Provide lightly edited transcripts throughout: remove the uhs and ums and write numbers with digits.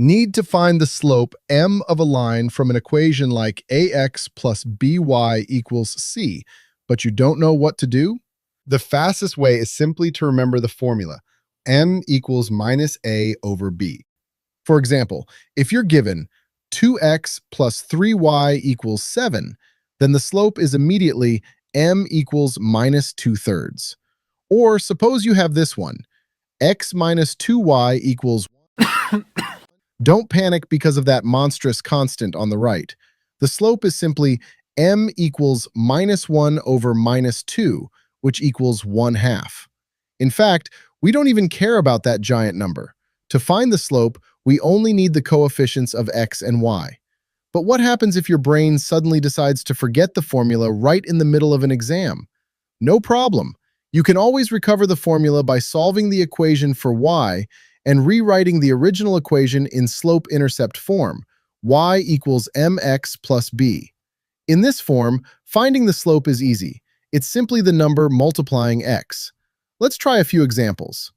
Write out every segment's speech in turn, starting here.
Need to find the slope m of a line from an equation like ax plus by equals c, but you don't know what to do? The fastest way is simply to remember the formula, m equals minus a over b. For example, if you're given 2x plus 3y equals 7, then the slope is immediately m equals minus 2/3. Or suppose you have this one, x minus 2y equals. Don't panic because of that monstrous constant on the right. The slope is simply m equals minus 1 over minus 2, which equals 1/2. In fact, we don't even care about that giant number. To find the slope, we only need the coefficients of x and y. But what happens if your brain suddenly decides to forget the formula right in the middle of an exam? No problem. You can always recover the formula by solving the equation for y and rewriting the original equation in slope-intercept form, y equals mx plus b. In this form, finding the slope is easy. It's simply the number multiplying x. Let's try a few examples.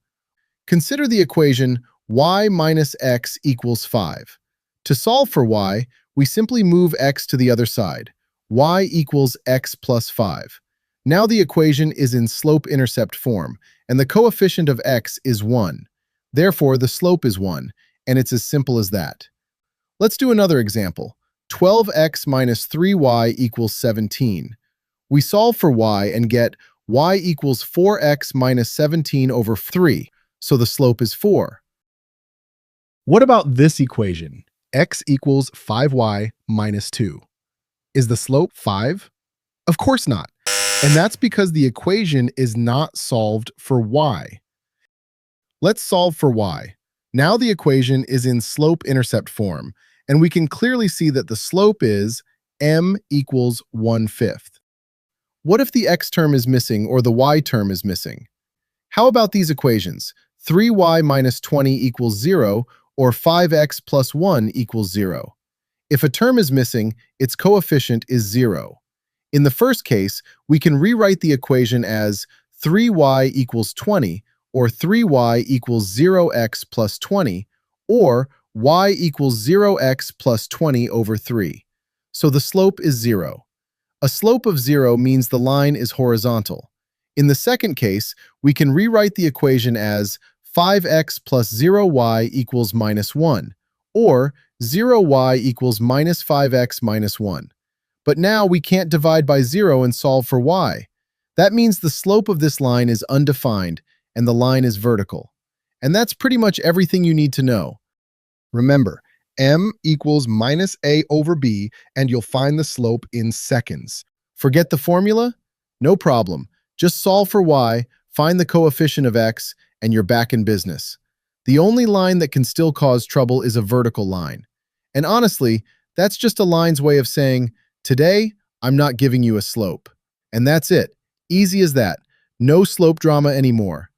Consider the equation y minus x equals 5. To solve for y, we simply move x to the other side. Y equals x plus 5. Now the equation is in slope-intercept form, and the coefficient of x is 1. Therefore, the slope is 1, and it's as simple as that. Let's do another example. 12x minus 3y equals 17. We solve for y and get y equals 4x minus 17 over 3, so the slope is 4. What about this equation? X equals 5y minus 2. Is the slope 5? Of course not. And that's because the equation is not solved for y. Let's solve for y. Now the equation is in slope-intercept form, and we can clearly see that the slope is m equals 1/5. What if the x term is missing or the y term is missing? How about these equations? 3y minus 20 equals 0, or 5x plus 1 equals 0. If a term is missing, its coefficient is 0. In the first case, we can rewrite the equation as 3y equals 20, or 3y equals 0x plus 20, or y equals 0x plus 20 over 3. So the slope is 0. A slope of 0 means the line is horizontal. In the second case, we can rewrite the equation as 5x plus 0y equals minus 1, or 0y equals minus 5x minus 1. But now we can't divide by 0 and solve for y. That means the slope of this line is undefined, and the line is vertical. And that's pretty much everything you need to know. Remember, m equals minus a over b, and you'll find the slope in seconds. Forget the formula? No problem. Just solve for y, find the coefficient of x, and you're back in business. The only line that can still cause trouble is a vertical line. And honestly, that's just a line's way of saying, today, I'm not giving you a slope. And that's it. Easy as that. No slope drama anymore.